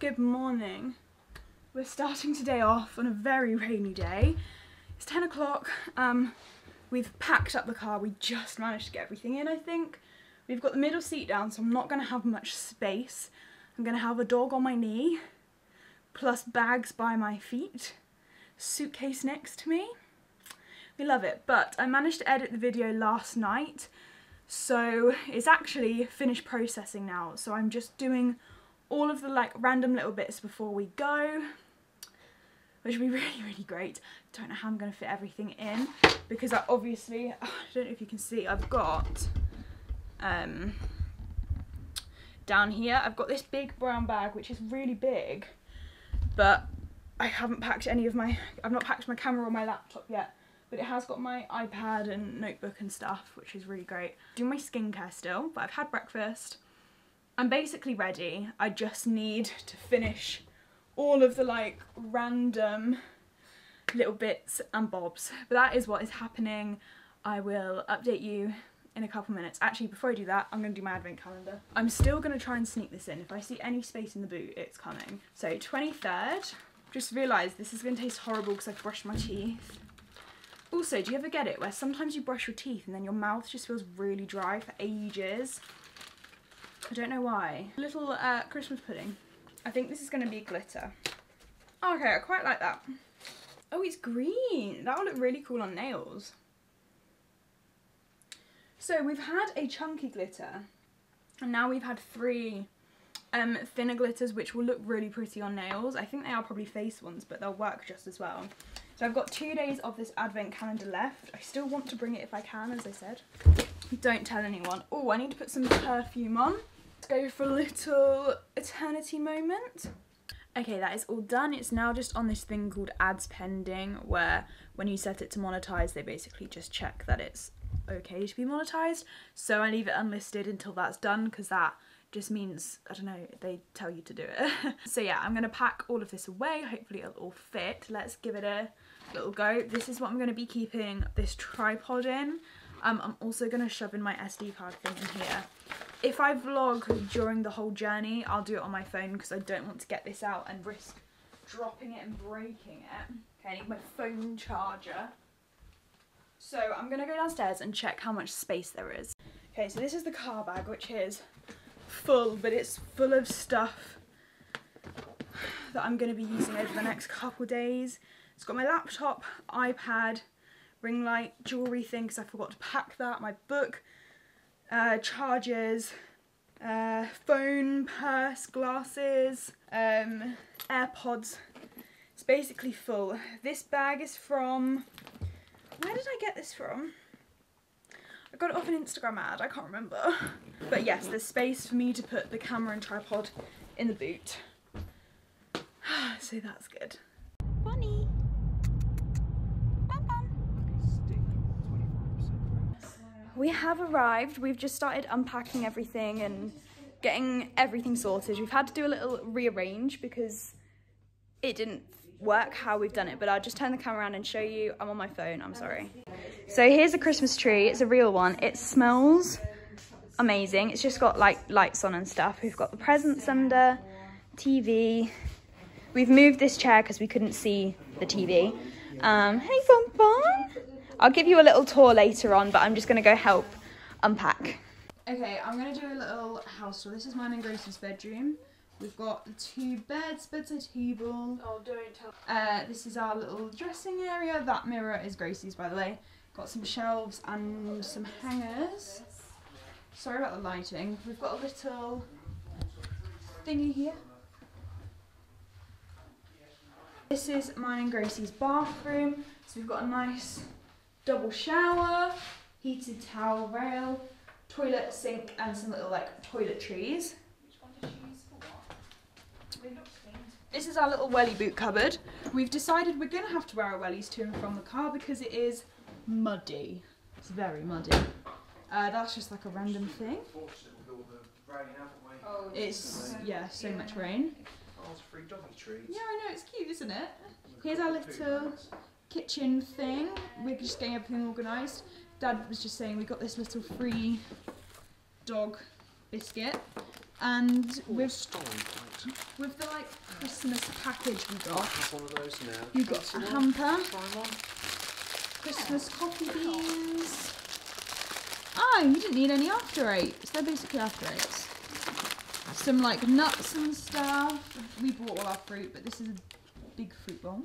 Good morning. We're starting today off on a very rainy day. It's 10 o'clock. We've packed up the car. We just managed to get everything in, I think. We've got the middle seat down, so I'm not going to have much space. I'm going to have a dog on my knee, plus bags by my feet, suitcase next to me. We love it, but I managed to edit the video last night, so it's actually finished processing now. So I'm just doing all of the like random little bits before we go, which will be really, really great. Don't know how I'm going to fit everything in because I obviously, I don't know if you can see, I've got down here, I've got this big brown bag which is really big, but I haven't packed any of my, I've not packed my camera or my laptop yet, but it has got my iPad and notebook and stuff, which is really great. Doing my skincare still, but I've had breakfast. I'm basically ready. I just need to finish all of the like random little bits and bobs, but that is what is happening. I will update you in a couple minutes. Actually, before I do that, I'm going to do my advent calendar. I'm still going to try and sneak this in. If I see any space in the boot, it's coming. So 23rd, just realised this is going to taste horrible because I've brushed my teeth. Also, do you ever get it where sometimes you brush your teeth and then your mouth just feels really dry for ages? I don't know why. Little Christmas pudding. I think this is going to be glitter. Okay, I quite like that. Oh, it's green. That will look really cool on nails. So we've had a chunky glitter, and now we've had 3 thinner glitters, which will look really pretty on nails. I think they are probably face ones, but they'll work just as well. So I've got 2 days of this advent calendar left. I still want to bring it if I can, as I said. Don't tell anyone. Oh, I need to put some perfume on. Let's go for a little eternity moment. Okay, that is all done. It's now just on this thing called ads pending, where when you set it to monetize, they basically just check that it's okay to be monetized. So I leave it unlisted until that's done, because that just means, I don't know, they tell you to do it. So yeah, I'm gonna pack all of this away. Hopefully it'll all fit. Let's give it a little go. This is what I'm gonna be keeping this tripod in. I'm also gonna shove in my SD card thing in here. If I vlog during the whole journey, I'll do it on my phone because I don't want to get this out and risk dropping it and breaking it. Okay, I need my phone charger. So I'm gonna go downstairs and check how much space there is. Okay, so this is the car bag, which is full, but it's full of stuff that I'm gonna be using over the next couple days. It's got my laptop, iPad, ring light, jewellery thing because I forgot to pack that, my book, chargers, phone, purse, glasses, AirPods. It's basically full. This bag is from, where did I get this from? I got it off an Instagram ad, I can't remember. But yes, there's space for me to put the camera and tripod in the boot. So that's good. Bunny. We have arrived. We've just started unpacking everything and getting everything sorted. We've had to do a little rearrange because it didn't work how we've done it, but I'll just turn the camera around and show you. I'm on my phone, I'm sorry. So here's a Christmas tree. It's a real one. It smells amazing. It's just got like lights on and stuff. We've got the presents under, TV. We've moved this chair because we couldn't see the TV. Hey, Bonbon. I'll give you a little tour later on, but I'm just gonna go help unpack. Okay, I'm gonna do a little house tour. This is mine and Gracie's bedroom. We've got the 2 beds, bedside table. Oh, don't tell. This is our little dressing area. That mirror is Gracie's, by the way. Got some shelves and some hangers. Sorry about the lighting. We've got a little thingy here. This is mine and Gracie's bathroom. So we've got a nice double shower, heated towel rail, toilet, sink, and some little like toiletries. Which one did you use for what? This is our little welly boot cupboard. We've decided we're going to have to wear our wellies to and from the car because it is muddy. It's very muddy. That's just like a random thing. It's, yeah, so much rain. Oh, it's free doggy treats. Yeah, I know, it's cute, isn't it? Here's our little kitchen thing. We're just getting everything organised. Dad was just saying we got this little free dog biscuit. And Ooh, with the like Christmas package we got, one of those now. you got a hamper, Try one. Christmas coffee beans. Oh, you didn't need any after eights. They're basically after eights. Some like nuts and stuff. We bought all our fruit, but this is a big fruit bowl.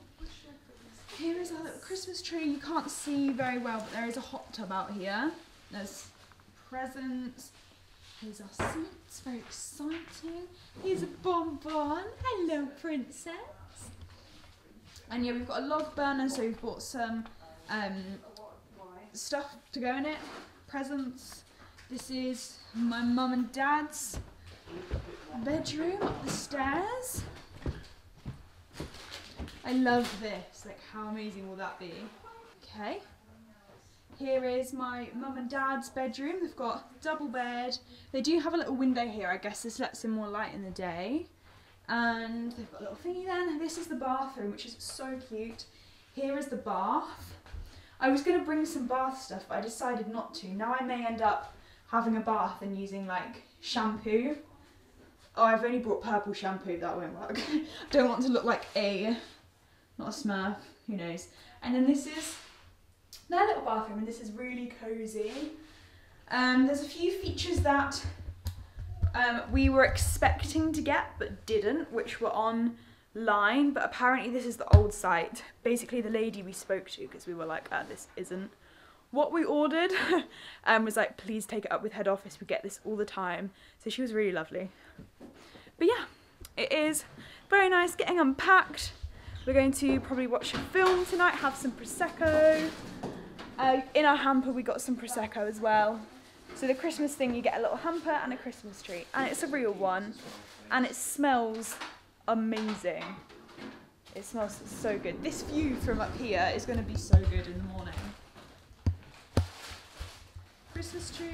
Here is our little Christmas tree. You can't see very well, but there is a hot tub out here. There's presents. Here's our seats. Very exciting. Here's a bonbon. Hello, princess. And yeah, we've got a log burner, so we've bought some stuff to go in it. Presents. This is my mum and dad's bedroom up the stairs. I love this. Like, how amazing will that be? Okay. Here is my mum and dad's bedroom. They've got double bed. They do have a little window here. I guess this lets in more light in the day. And they've got a little thingy then. This is the bathroom, which is so cute. Here is the bath. I was going to bring some bath stuff, but I decided not to. Now I may end up having a bath and using like shampoo. Oh, I've only brought purple shampoo. That won't work. I don't want to look like not a smurf. Who knows? And then this is their little bathroom, and this is really cozy. There's a few features that we were expecting to get but didn't, which were online, but apparently this is the old site. Basically the lady we spoke to, because we were like, this isn't what we ordered, was like, please take it up with head office, we get this all the time. So she was really lovely. But yeah, it is very nice getting unpacked. We're going to probably watch a film tonight, have some Prosecco. In our hamper we got some Prosecco as well. So the Christmas thing, you get a little hamper and a Christmas tree, and it's a real one, and it smells amazing. It smells so good. This view from up here is going to be so good in the morning. Christmas tree.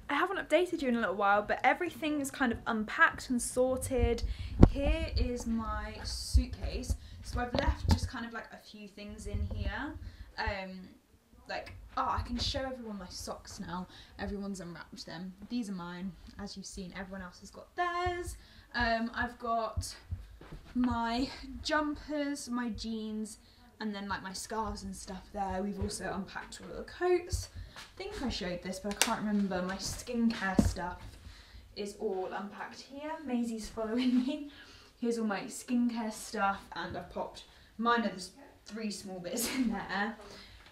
I haven't updated you in a little while, but everything is kind of unpacked and sorted. Here is my suitcase. So I've left just kind of like a few things in here. I can show everyone my socks now. Everyone's unwrapped them. These are mine, as you've seen. Everyone else has got theirs. I've got my jumpers, my jeans, and then like my scarves and stuff there. We've also unpacked all the coats. I think I showed this, but I can't remember. My skincare stuff is all unpacked here. Maisie's following me. Here's all my skincare stuff, and I've popped mine are the 3 small bits in there.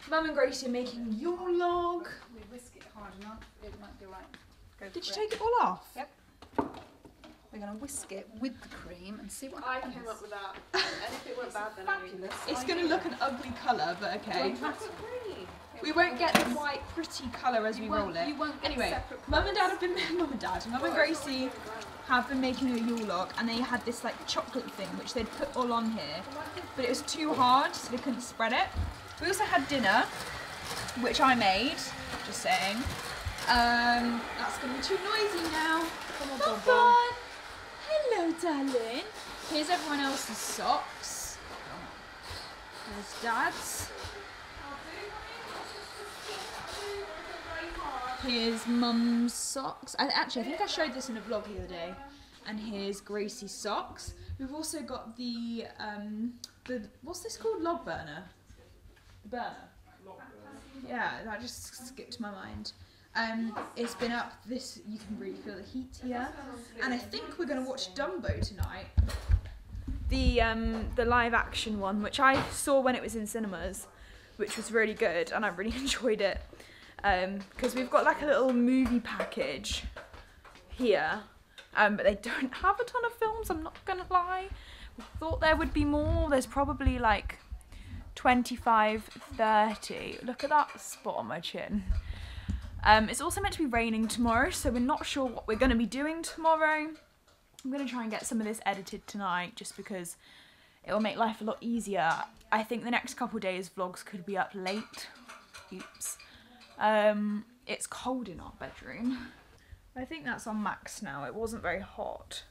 Mum and Gracie are making Yule log. We whisk it hard enough, it might be right. Did you take it all off? Yep. We're going to whisk it with the cream and see what I happens. came up with that, and if it went bad, then I knew. It's going to look an ugly colour, but okay. We won't get the white pretty colour as we roll it. You won't get Anyway, Mum and Gracie have been making a Yule log, and they had this like chocolate thing which they'd put all on here, but it was too hard, so they couldn't spread it. We also had dinner, which I made, just saying. That's going to be too noisy now. Come on. Hello, darling. Here's everyone else's socks. There's Dad's. Here's Mum's socks. I think I showed this in a vlog the other day. And here's Gracie's socks. We've also got the what's this called? Log burner. The burner. Yeah, that just skipped my mind. It's been up this, you can really feel the heat here. And I think we're going to watch Dumbo tonight. The live action one, which I saw when it was in cinemas, which was really good, and I really enjoyed it. Because we've got like a little movie package here, but they don't have a ton of films, I'm not going to lie. I thought there would be more. There's probably like 25, 30. Look at that spot on my chin. It's also meant to be raining tomorrow, so we're not sure what we're going to be doing tomorrow. I'm going to try and get some of this edited tonight, just because it will make life a lot easier. I think the next couple of days vlogs could be up late. Oops. It's cold in our bedroom. I think that's on max now. It wasn't very hot.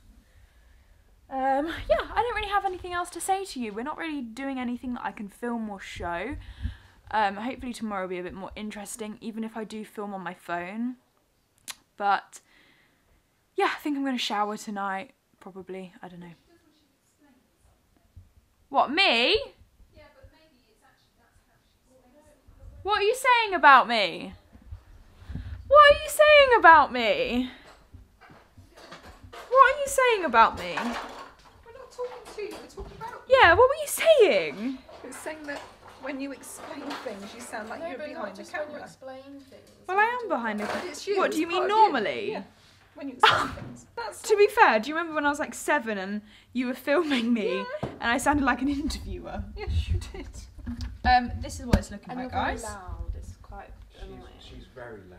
Yeah, I don't really have anything else to say to you. We're not really doing anything that I can film or show. Hopefully tomorrow will be a bit more interesting, even if I do film on my phone. But yeah, I think I'm going to shower tonight, probably. I don't know. What, me? Yeah, but maybe it's actually that's how she's. What are you saying about me? What are you saying about me? What are you saying about me? We're not talking to you, we're talking about Yeah, what were you saying? We're saying that when you explain things, you sound like No, you're but behind not the just when you camera. explain things. Well, I am behind it. It's you. What do it's you mean part of you. normally? Yeah. When you explain things. That's To be fair, do you remember when I was like 7 and you were filming me and I sounded like an interviewer? yes, you did. This is what it's looking And like, you're very guys. loud. It's quite annoying. She's very loud.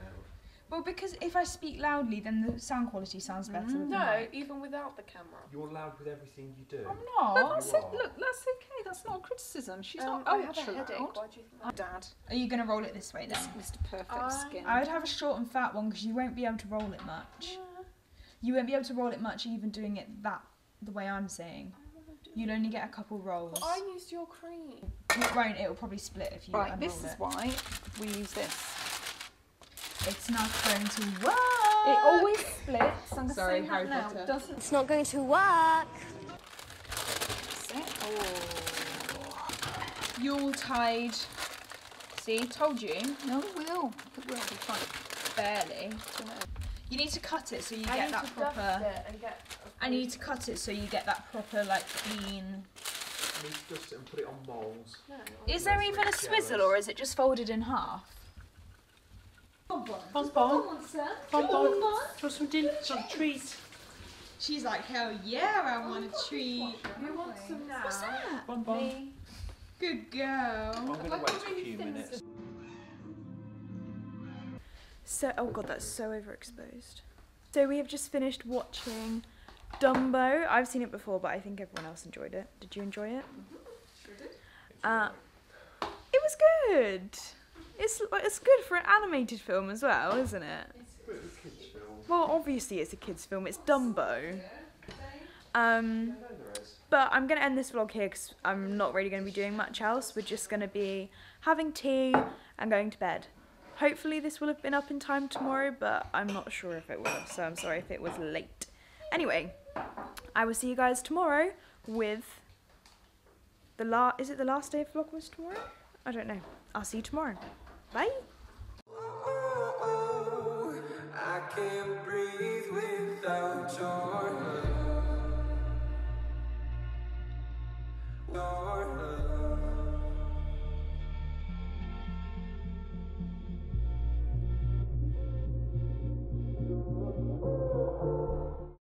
Well, because if I speak loudly, then the sound quality sounds better. than No, mine. even without the camera. You're loud with everything you do. I'm But not. that's You it. are. Look, that's okay. That's not a criticism. She's not I have a ultra headache. loud. Why do you think that? Dad, Are you going to roll it this way then? Mr. Perfect Skin. I would have a short and fat one because you won't be able to roll it much. You won't be able to roll it much even doing it the way I'm saying. You'll only get a couple rolls. I used your cream. It won't, it'll probably split if you Right, unroll this is it. why we use this. It's not going to work. It always splits. I'm Sorry, saying Harry that now. Potter. It doesn't. It's not going to work. Yuletide. See, told you. No, it will. It will be fine. Barely. You need to cut it so you get that proper. And get I need to cut it so you get that proper, like, clean. You need to dust it and put it on moulds. No, Is there even a swizzle or is it just folded in half? Some treats. She's like, hell yeah, I want a treat. Who wants some now? What's that? Bonbon. Good girl. I'm going to wait a few minutes. So, oh god, that's so overexposed. So we have just finished watching Dumbo. I've seen it before, but I think everyone else enjoyed it. Did you enjoy it? Sure did. It was good. It's good for an animated film as well, isn't it? It's a kids' film. Well, obviously it's a kids' film. It's Dumbo. I know there is. But I'm going to end this vlog here because I'm not really going to be doing much else. We're just going to be having tea and going to bed. Hopefully this will have been up in time tomorrow, but I'm not sure if it will have, so I'm sorry if it was late. Anyway, I will see you guys tomorrow with is it the last day of vlogmas tomorrow? I don't know. I'll see you tomorrow. Bye. I can't breathe without your